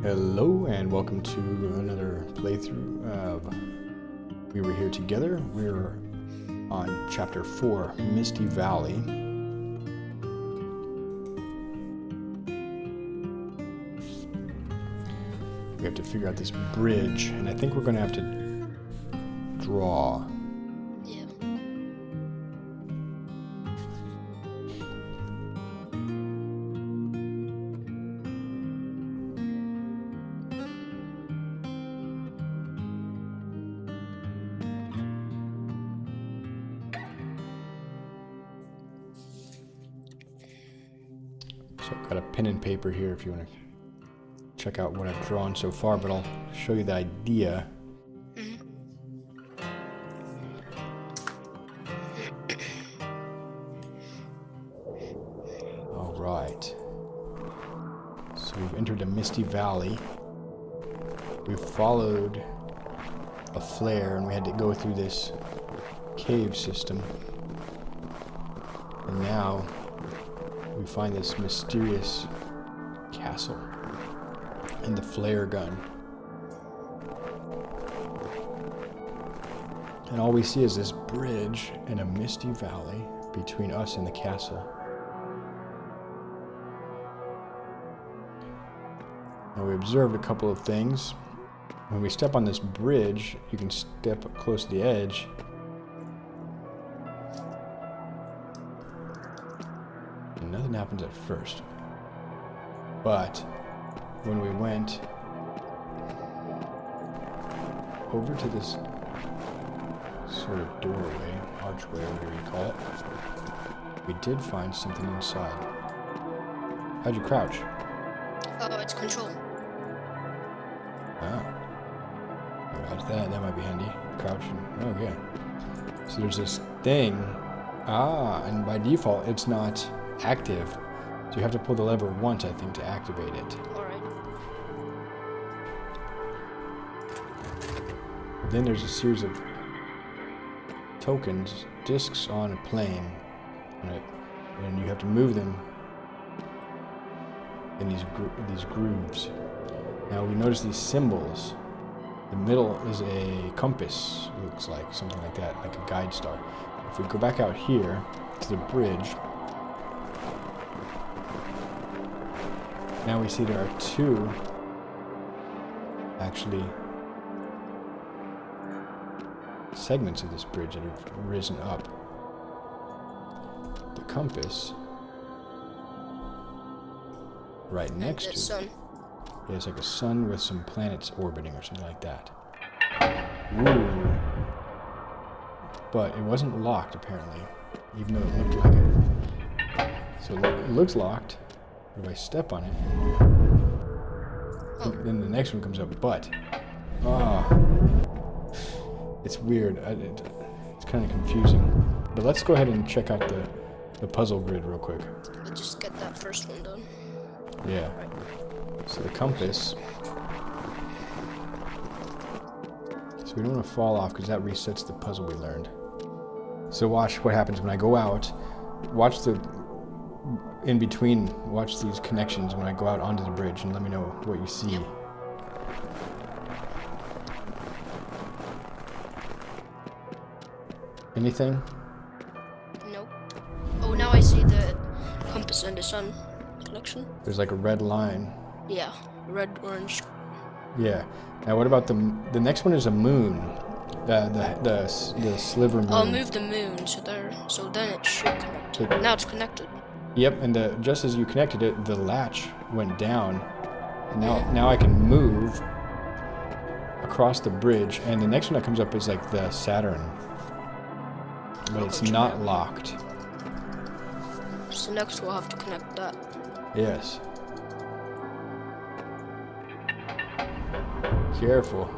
Hello and welcome to another playthrough of We Were Here Together. We're on Chapter 4, Misty Valley. We have to figure out this bridge, and I think we're going to have to draw. Yeah. So I've got a pen and paper here if you want to check out what I've drawn so far, but I'll show you the idea. All right. So we've entered a misty valley. We've followed a flare and we had to go through this cave system. And now we find this mysterious castle and the flare gun. And all we see is this bridge in a misty valley between us and the castle. Now we observed a couple of things. When we step on this bridge, you can step close to the edge. And nothing happens at first. But when we went over to this sort of doorway, archway, whatever you call it, we did find something inside. How'd you crouch? Oh, it's control. Ah. That might be handy. Crouching. Oh, yeah. So there's this thing. Ah, and by default, it's not active. So you have to pull the lever once, I think, to activate it. Alright. Then there's a series of tokens, discs on a plane, and you have to move them in these grooves. Now we notice these symbols. The middle is a compass, looks like, something like that, like a guide star. If we go back out here to the bridge, now we see there are two, actually, segments of this bridge that have risen up. The compass, right next to it. Sun. Yeah, it's like a sun with some planets orbiting or something like that. Ooh. But it wasn't locked, apparently, even though it looked like it. So it looks locked. If I step on it, then the next one comes up, but, it's weird. It's kind of confusing. But let's go ahead and check out the puzzle grid real quick. Let's just get that first one done. Yeah. So the compass. So we don't want to fall off because that resets the puzzle we learned. So watch what happens when I go out. Watch the in between. Watch these connections when I go out onto the bridge and let me know what you see. Yep. Anything? Nope. Oh, now I see the compass and the sun connection. There's like a red line. Yeah, red, orange. Yeah. Now what about the next one is a moon. The sliver moon. I'll move the moon so then it should connect. Now it's connected. Yep, and just as you connected it, the latch went down. And now I can move across the bridge, and the next one that comes up is like the Saturn. But it's not locked. So next we'll have to connect that. Yes. Careful.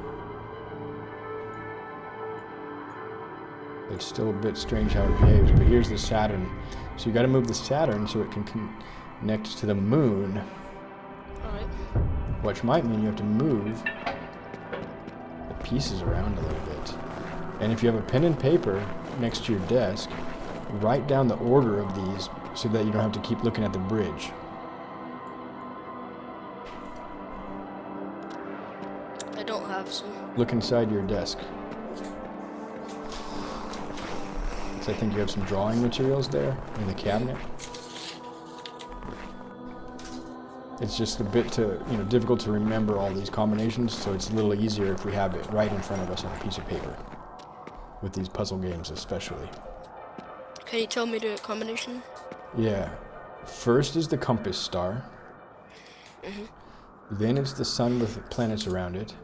It's still a bit strange how it behaves, but here's the Saturn. So you got to move the Saturn so it can connect to the moon. Alright. Which might mean you have to move the pieces around a little bit. And if you have a pen and paper next to your desk, write down the order of these so that you don't have to keep looking at the bridge. don't have some. Look inside your desk. So I think you have some drawing materials there in the cabinet. It's just a bit difficult to remember all these combinations, so it's a little easier if we have it right in front of us on a piece of paper. With these puzzle games especially. Can you tell me the combination? Yeah. First is the compass star. Then it's the sun with planets around it.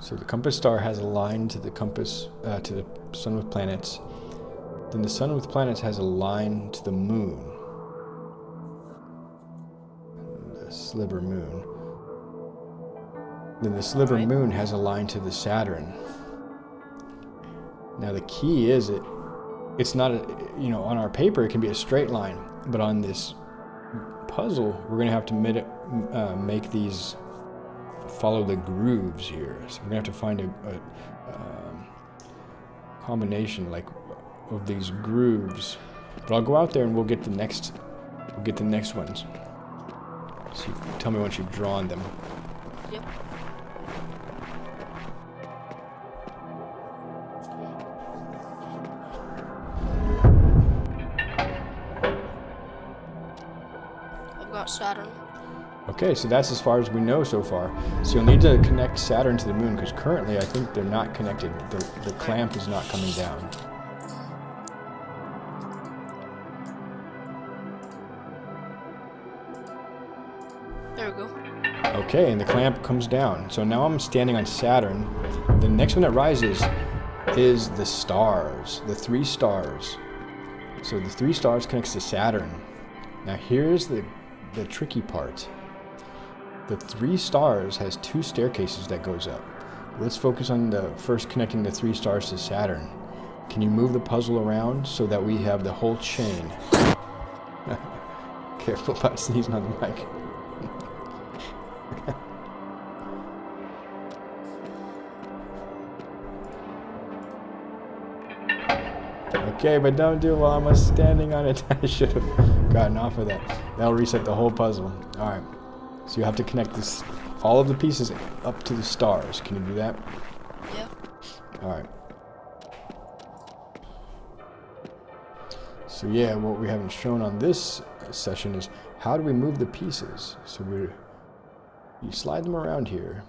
So the compass star has a line to the compass, to the sun with planets. Then the sun with planets has a line to the moon. The sliver moon. Then the sliver moon has a line to the Saturn. Now the key is it's not on our paper it can be a straight line, but on this puzzle we're going to have to make these follow the grooves here. So we're going to have to find a combination of these grooves. But I'll go out there and we'll get the next ones. So tell me once you've drawn them. Yep. I've got Saturn. Okay, so that's as far as we know so far. So you'll need to connect Saturn to the moon, because currently I think they're not connected. The clamp is not coming down. There we go. Okay, and the clamp comes down. So now I'm standing on Saturn. The next one that rises is the stars, the 3 stars. So the 3 stars connects to Saturn. Now here's the tricky part. The 3 stars has 2 staircases that goes up. Let's focus on the first connecting the 3 stars to Saturn. Can you move the puzzle around so that we have the whole chain? Careful about sneezing on the mic. Okay, but don't do it while I'm standing on it. I should have gotten off of that. That'll reset the whole puzzle. Alright. So you have to connect all of the pieces up to the stars. Can you do that? Yeah. Alright. So yeah, what we haven't shown on this session is how do we move the pieces. So you slide them around here.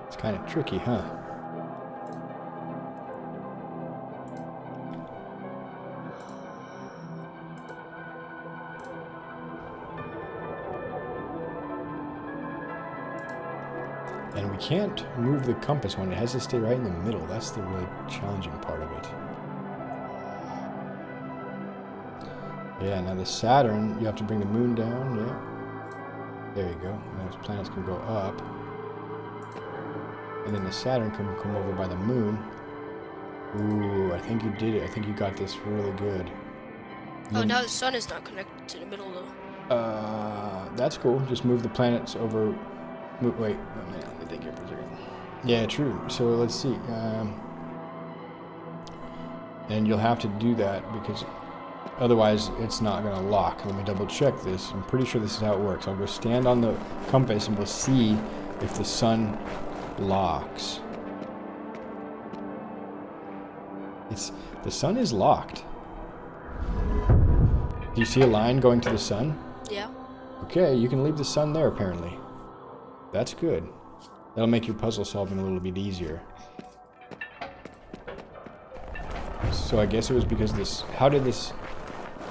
It's kind of tricky, huh? And we can't move the compass one. It has to stay right in the middle. That's the really challenging part of it. Yeah, now the Saturn, you have to bring the moon down, yeah. There you go. And those planets can go up. And then the Saturn can come over by the moon. Ooh, I think you did it. I think you got this really good. Oh, now the sun is not connected to the middle though. That's cool. Just move the planets over. Wait, oh man, let me think here for a second. Yeah, true. So let's see. And you'll have to do that because otherwise it's not going to lock. Let me double check this. I'm pretty sure this is how it works. I'll go stand on the compass and we'll see if the sun locks. The sun is locked. Do you see a line going to the sun? Yeah. Okay, you can leave the sun there apparently. That's good. That'll make your puzzle solving a little bit easier. So I guess it was because this... How did this...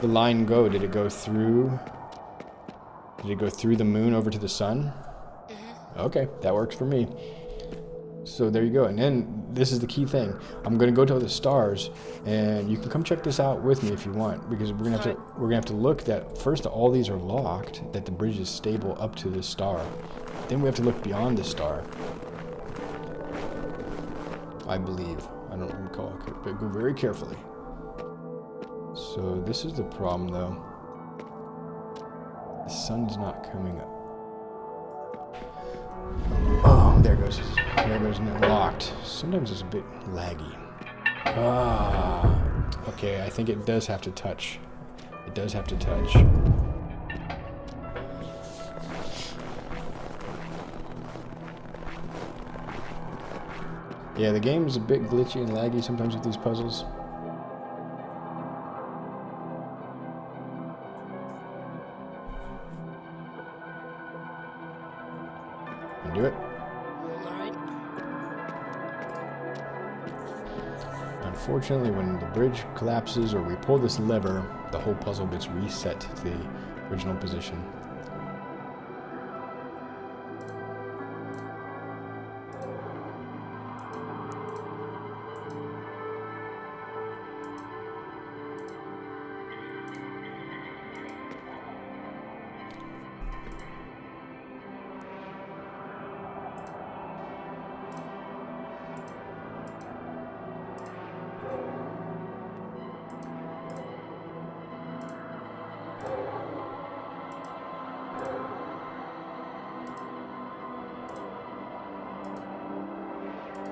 the line go? Did it go through? Did it go through the moon over to the sun? Okay, that works for me. So there you go. And then this is the key thing. I'm gonna go to the stars, and you can come check this out with me if you want, because we're gonna have to look that first. All these are locked. That the bridge is stable up to this star. Then we have to look beyond the star. I believe. I don't recall, but go very carefully. So this is the problem, though. The sun's not coming up. Oh, there it goes. There it goes, and it locked. Sometimes it's a bit laggy. Ah, okay, I think it does have to touch. It does have to touch. Yeah, the game's a bit glitchy and laggy sometimes with these puzzles. Do it. Alright. Unfortunately, when the bridge collapses or we pull this lever, the whole puzzle gets reset to the original position.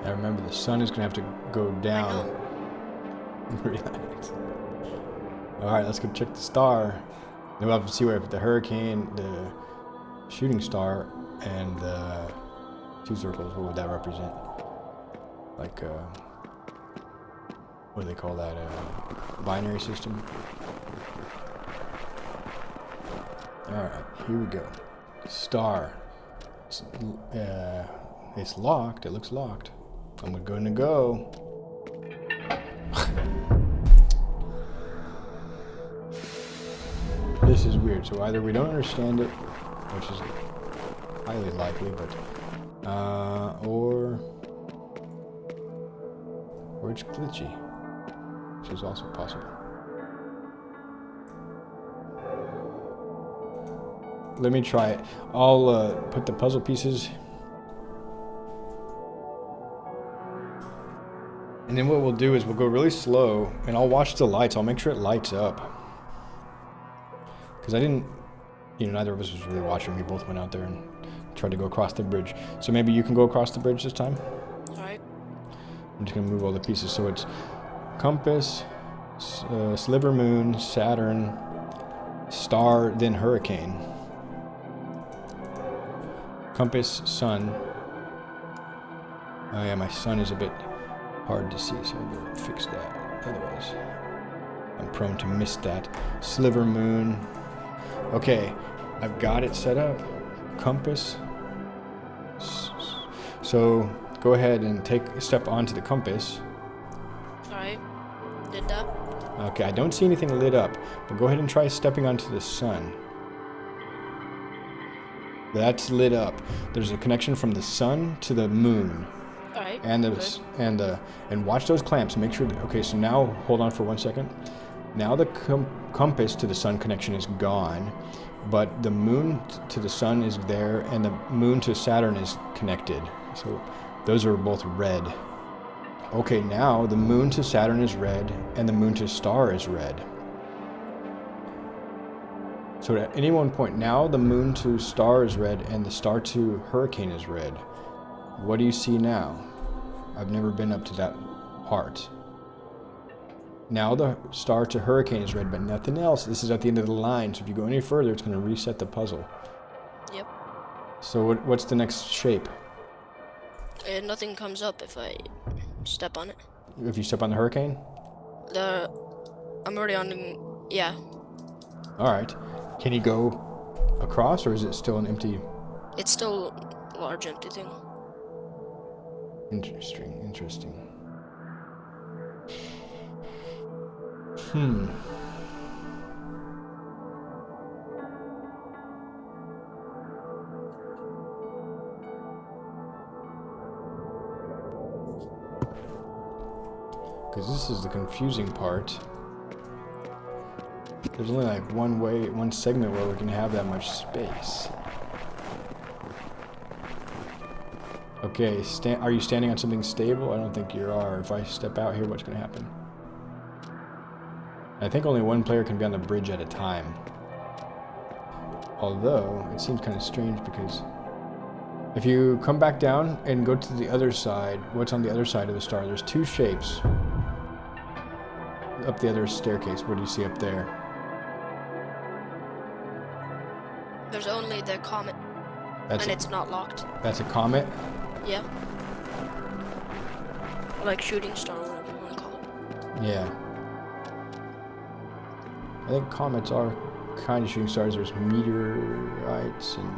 Now remember, the sun is going to have to go down. Relax. Alright, let's go check the star. Then we'll have to see where the hurricane, the shooting star, and the two circles, what would that represent? Like, what do they call that? Binary system? Alright, here we go. Star. It's locked. It looks locked. I'm going to go. This is weird. So either we don't understand it, which is highly likely, but or it's glitchy, which is also possible. Let me try it. I'll put the puzzle pieces. And then what we'll do is we'll go really slow, and I'll watch the lights. I'll make sure it lights up. Because I didn't, neither of us was really watching. We both went out there and tried to go across the bridge. So maybe you can go across the bridge this time? Alright. I'm just going to move all the pieces. So it's compass, sliver moon, Saturn, star, then hurricane. Compass, sun. Oh yeah, my sun is a bit hard to see, so I'm going to fix that. Otherwise, I'm prone to miss that. Sliver moon. Okay, I've got it set up. Compass. So go ahead and take a step onto the compass. Alright. Did that. Okay, I don't see anything lit up, but go ahead and try stepping onto the sun. That's lit up. There's a connection from the sun to the moon. Alright. And watch those clamps. Make sure. Okay, so now hold on for 1 second. Now the compass to the sun connection is gone, but the moon to the sun is there, and the moon to Saturn is connected. So those are both red. Okay, now the moon to Saturn is red, and the moon to star is red. So at any one point, now the moon to star is red, and the star to hurricane is red. What do you see now? I've never been up to that part. Now the star to hurricane is red, but nothing else. This is at the end of the line, so if you go any further, it's going to reset the puzzle. Yep. So what's the next shape? And nothing comes up if I step on it. If you step on the hurricane? I'm already on. Yeah. All right. Can you go across, or is it still an empty? It's still a large empty thing. Interesting. because this is the confusing part. There's only like one segment where we can have that much space. Okay, are you standing on something stable? I don't think you are. If I step out here, what's going to happen? I think only one player can be on the bridge at a time. Although, it seems kind of strange because if you come back down and go to the other side, what's on the other side of the star? There's two shapes up the other staircase. What do you see up there? There's only the comet. And it's not locked. That's a comet? Yeah. Like shooting star, whatever you want to call it. Yeah. I think comets are kind of shooting stars. There's meteorites and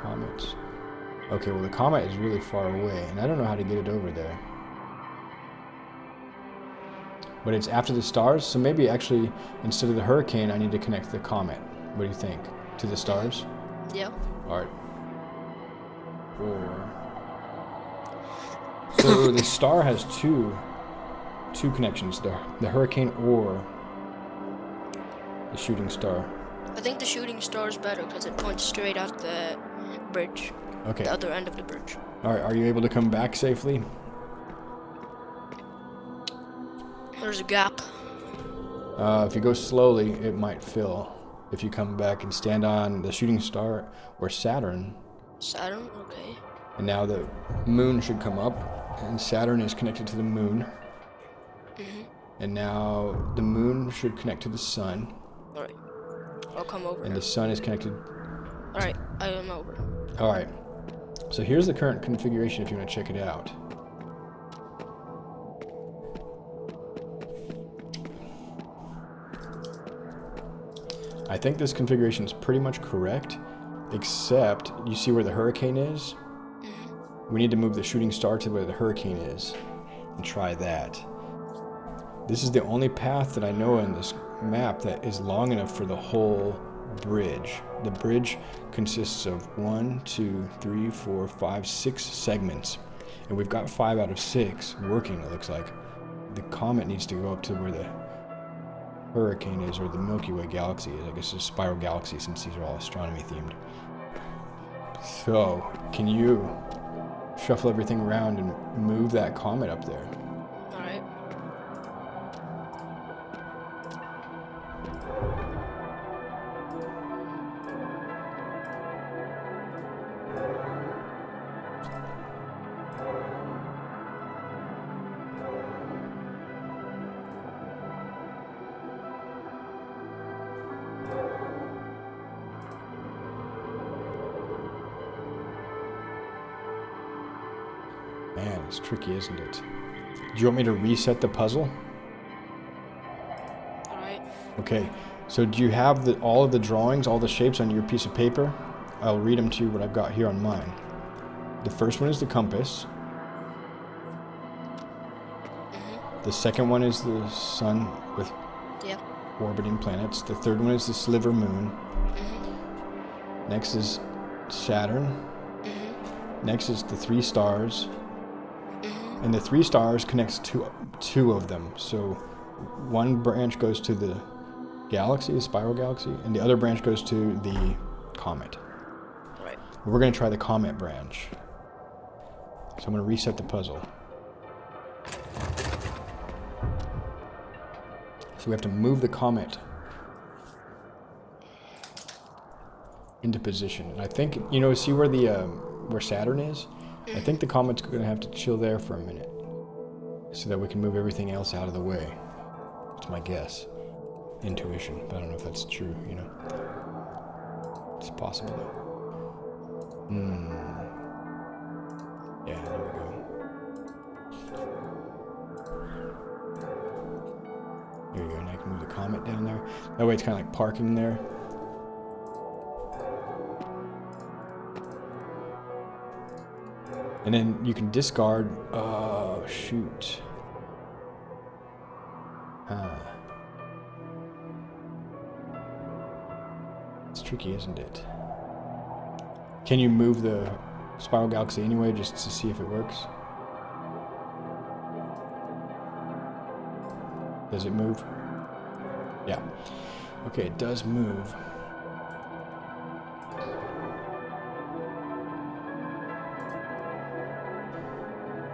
comets. Okay, well the comet is really far away, and I don't know how to get it over there. But it's after the stars, so maybe actually instead of the hurricane, I need to connect the comet. What do you think? To the stars? Yeah. Alright. Or... So the star has two connections, the hurricane or the shooting star. I think the shooting star is better because it points straight at the bridge. Okay. The other end of the bridge. Alright, are you able to come back safely? There's a gap. If you go slowly, it might fill. If you come back and stand on the shooting star or Saturn. Saturn? Okay. And now the moon should come up, and Saturn is connected to the moon. Mm-hmm. And now the moon should connect to the sun. Alright. I'll come over. And the sun is connected. Alright, I am over. Alright. So here's the current configuration if you want to check it out. I think this configuration is pretty much correct, except you see where the hurricane is? Mm-hmm. We need to move the shooting star to where the hurricane is and try that. This is the only path that I know in this map that is long enough for the whole bridge. The bridge consists of 1, 2, 3, 4, 5, 6 segments, and we've got 5 out of 6 working, it looks like. The comet needs to go up to where the hurricane is, or the Milky Way galaxy is. I guess it's a spiral galaxy since these are all astronomy themed. So, can you shuffle everything around and move that comet up there? Alright. Man, it's tricky, isn't it? Do you want me to reset the puzzle? Alright. Okay, so do you have all of the drawings, all the shapes on your piece of paper? I'll read them to you what I've got here on mine. The first one is the compass. Mm-hmm. The second one is the sun with orbiting planets. The third one is the sliver moon. Mm-hmm. Next is Saturn. Mm-hmm. Next is the 3 stars. Mm-hmm. And the 3 stars connects to 2 of them. So one branch goes to the galaxy, the spiral galaxy, and the other branch goes to the comet. Right. We're going to try the comet branch. So I'm going to reset the puzzle. So we have to move the comet into position. And I think, see where the where Saturn is? I think the comet's going to have to chill there for a minute so that we can move everything else out of the way. That's my guess. Intuition, but I don't know if that's true, It's possible, though. Yeah, there we go. There you go, now I can move the comet down there. That way it's kind of like parking there. And then you can discard... Oh, shoot. It's tricky, isn't it? Can you move the spiral galaxy anyway just to see if it works? Does it move? Yeah. Okay, it does move.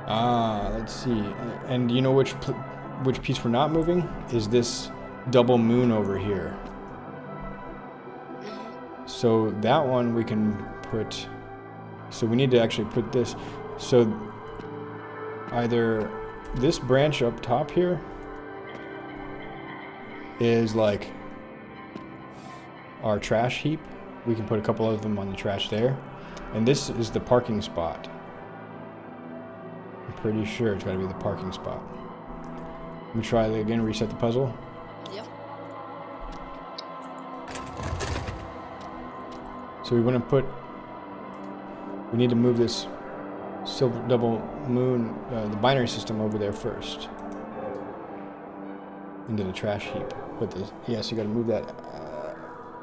Let's see. And you know which piece we're not moving? Is this double moon over here. So that one we can put... So we need to actually put this... So either this branch up top here is like our trash heap. We can put a couple of them on the trash there. And this is the parking spot. I'm pretty sure it's got to be the parking spot. Let me try it again, reset the puzzle. Yep. So we want to put... We need to move this silver double moon, the binary system over there first. Into the trash heap. Put the... Yes, you got to move that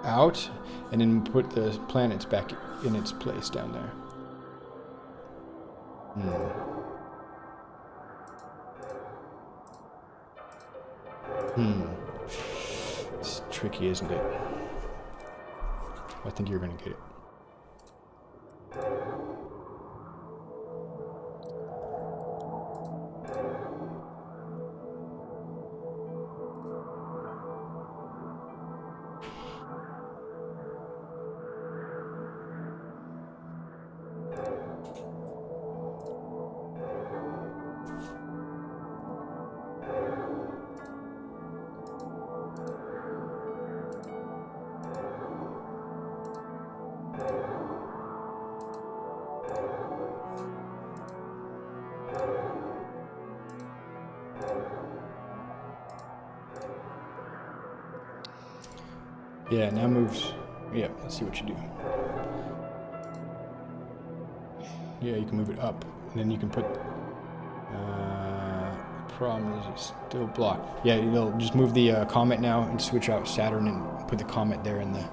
out, and then put the planets back in its place down there. It's tricky, isn't it? I think you're gonna get it. Yeah, now moves. Yeah, let's see what you do. Yeah, you can move it up, and then you can put. Problem is it's still blocked. Yeah, you'll just move the comet now and switch out Saturn and put the comet there in the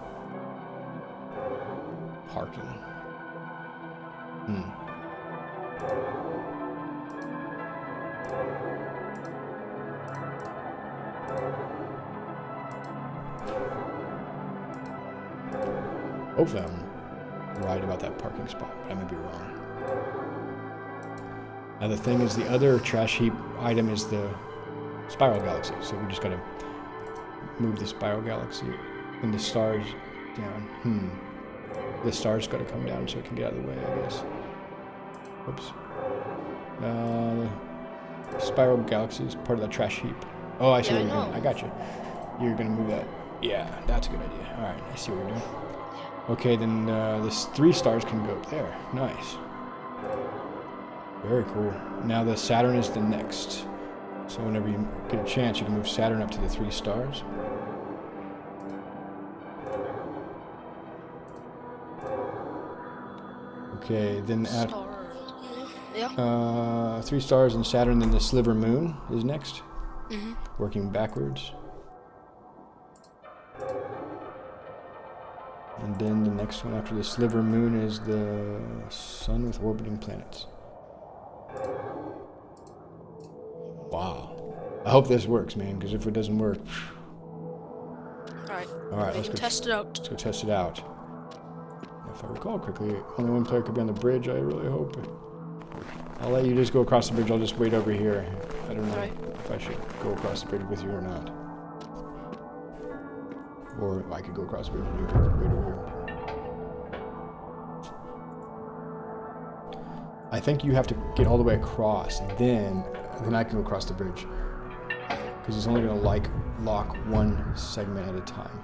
parking. Hopefully I'm right about that parking spot, but I may be wrong. Now the thing is, the other trash heap item is the spiral galaxy, so we just gotta move the spiral galaxy and the stars down. The stars gotta come down so it can get out of the way, I guess. Oops. Spiral galaxy is part of the trash heap. Oh, I see what you're doing. I got you. You're gonna move that. Yeah, that's a good idea. All right, I see what you're doing. Okay, then this 3 stars can go up there. Nice. Very cool. Now the Saturn is the next. So whenever you get a chance, you can move Saturn up to the 3 stars. Okay, then add... Yeah. 3 stars and Saturn, then the sliver moon is next. Working backwards. And then the next one after the sliver moon is the sun with orbiting planets. Wow. I hope this works, man, because if it doesn't work... Alright, let's go test it out. Let's go test it out. If I recall correctly, only one player could be on the bridge. I really hope it. I'll let you just go across the bridge. I'll just wait over here. I don't know if I should go across the bridge with you or not. Or I could go across the bridge and you could wait over here. I think you have to get all the way across, then I can go across the bridge. Because it's only going to lock one segment at a time.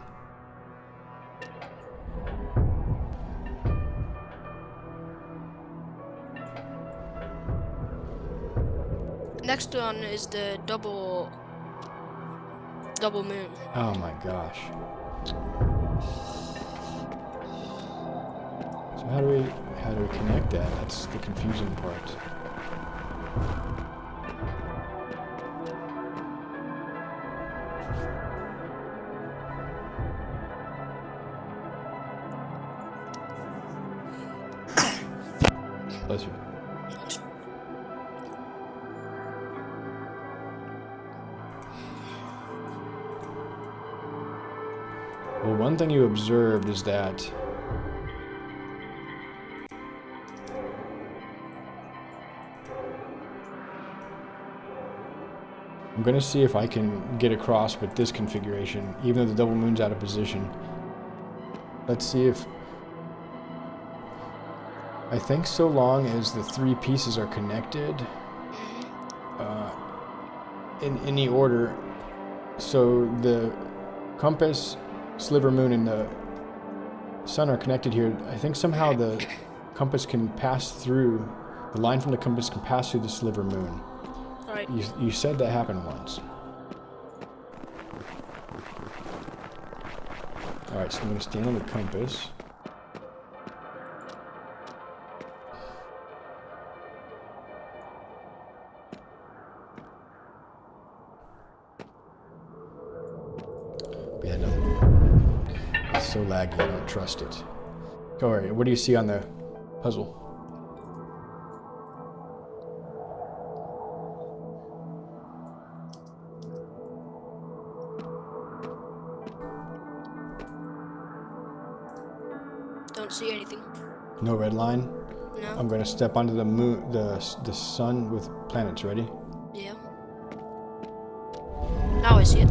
Next one is the double moon. Oh my gosh. So how do we connect that? That's the confusing part. Bless you. Well, one thing you observed is that I'm going to see if I can get across with this configuration, even though the double moon's out of position. Let's see if... I think so long as the three pieces are connected in any order, so the compass, sliver moon, and the sun are connected here, I think somehow the compass can pass through, the line from the compass can pass through the sliver moon. Alright. You said that happened once. Alright, so I'm going to stand on the compass. Yeah, no. It's so laggy, I don't trust it. Alright, what do you see on the puzzle? Don't see anything. No red line? No. I'm going to step onto the moon, the sun with planets. Ready? Yeah. Now I see it.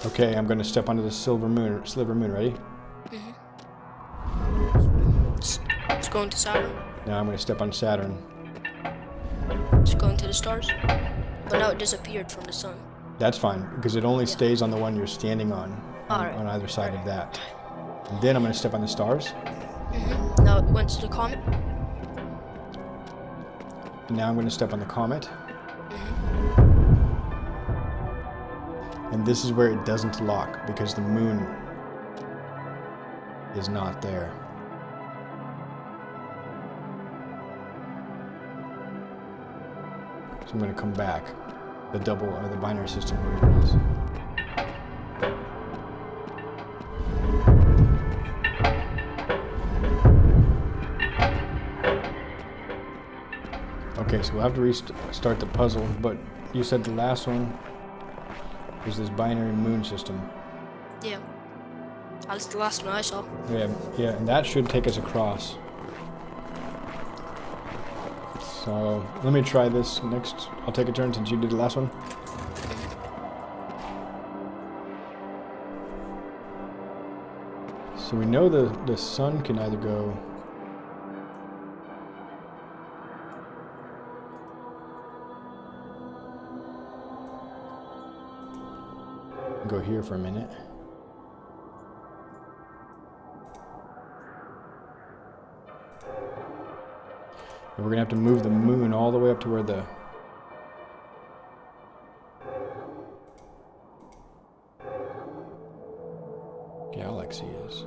Okay, I'm going to step onto the sliver moon. Ready? It's going to Saturn. Now I'm going to step on Saturn. It's going to the stars. But now it disappeared from the sun. That's fine, because it only stays on the one you're standing on either side of that. And then I'm going to step on the stars. Now it went to the comet. And now I'm going to step on the comet. And this is where it doesn't lock, because the moon is not there. So I'm going to come back. The double, or the binary system, whatever it is. Okay, so we'll have to restart the puzzle, but you said the last one was this binary moon system. Yeah. That's the last one I saw. Yeah, and that should take us across. So, let me try this next. I'll take a turn since you did the last one. So we know the sun can either go... go here for a minute. And we're gonna have to move the moon all the way up to where the galaxy is.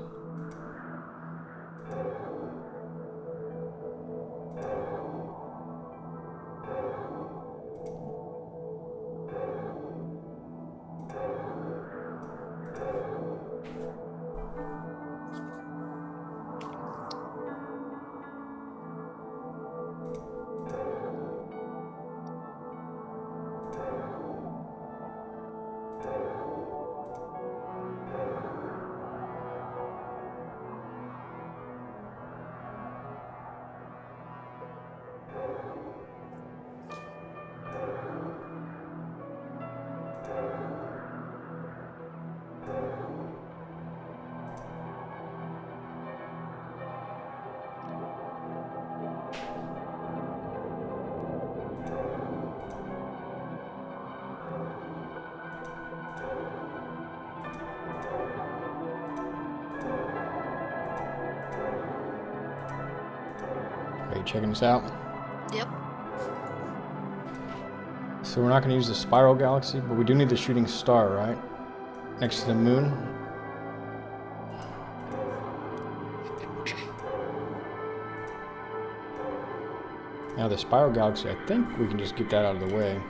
Are you checking this out? Yep. So we're not going to use the spiral galaxy, but we do need the shooting star, right? Next to the moon. Now the spiral galaxy, I think we can just get that out of the way.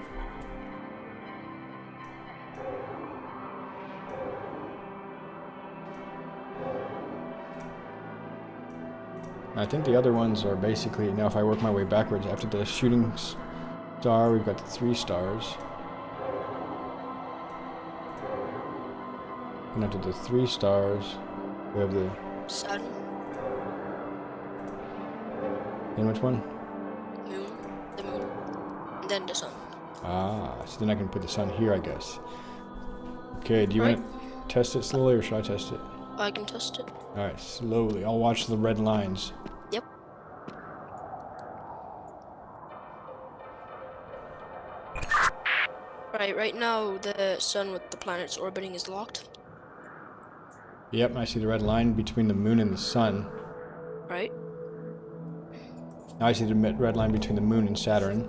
I think the other ones are basically, now if I work my way backwards, after the shooting star, we've got the 3 stars. And after the 3 stars, we have the... Sun, And which one? moon, the moon, and then the sun. Ah, so then I can put the sun here, I guess. Okay, do you Right. want to test it slowly, or should I test it? I can test it. Alright, slowly. I'll watch the red lines. Yep. Right now the sun with the planets orbiting is locked. Yep, I see the red line between the moon and the sun. Right? Now I see the red line between the moon and Saturn.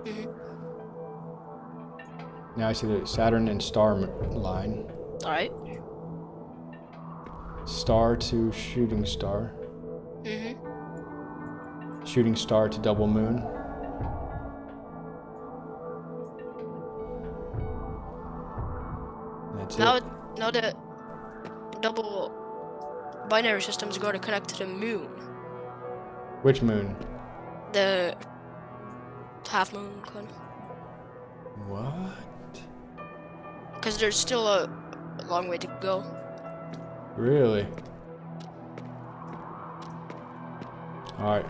Mm-hmm. Now I see the Saturn and star line. Alright. Star to shooting star. Mm-hmm. Shooting star to double moon. That's it. Now the double binary system's going to connect to the moon. Which moon? The half moon kind. What? Because there's still a long way to go. Really? Alright.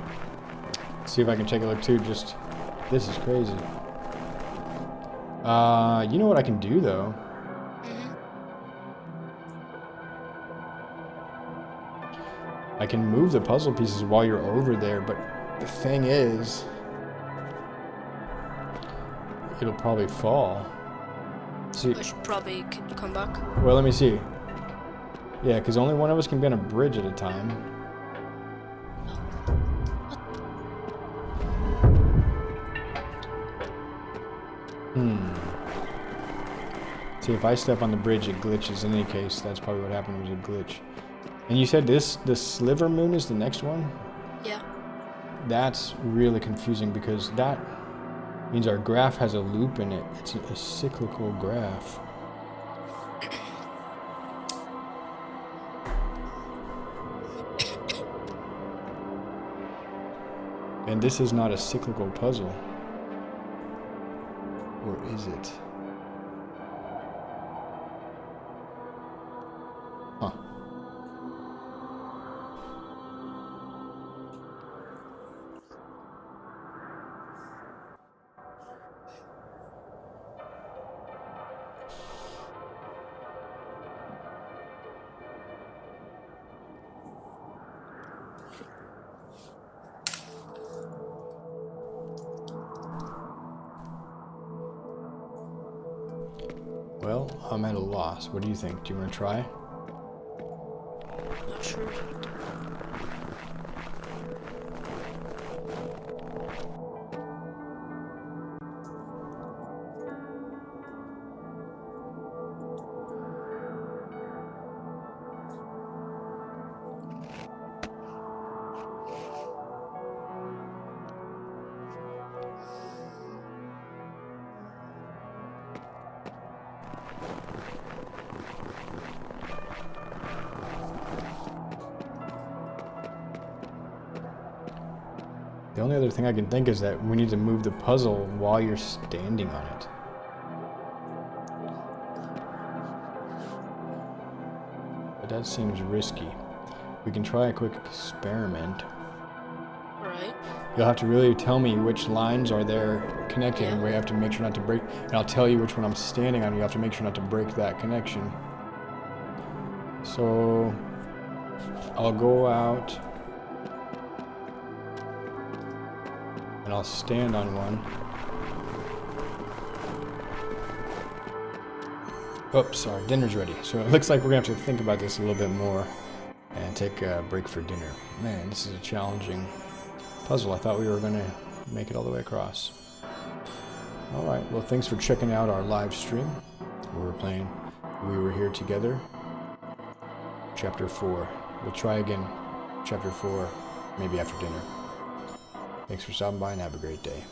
See if I can take a look too. Just, this is crazy. You know what I can do though? Mm-hmm. I can move the puzzle pieces while you're over there, but the thing is, it'll probably fall. See, I should probably come back. well, let me see. Yeah, because only one of us can be on a bridge at a time. See, if I step on the bridge, it glitches. In any case, that's probably what happened, was a glitch. And you said the sliver moon is the next one? Yeah. That's really confusing because that means our graph has a loop in it. It's a cyclical graph. And this is not a cyclical puzzle. Or is it? Huh. Well, I'm at a loss. What do you think? Do you want to try? Not sure. The only other thing I can think is that we need to move the puzzle while you're standing on it. But that seems risky. We can try a quick experiment. Alright. You'll have to really tell me which lines are there connected, and Yeah. we have to make sure not to break. And I'll tell you which one I'm standing on. You have to make sure not to break that connection. So I'll go out and I'll stand on one. Oops, sorry, dinner's ready. So it looks like we're gonna have to think about this a little bit more and take a break for dinner. Man, this is a challenging puzzle. I thought we were gonna make it all the way across. All right, well, thanks for checking out our live stream. We were playing We Were Here Together, Chapter 4. We'll try again, Chapter 4, maybe after dinner. Thanks for stopping by and have a great day.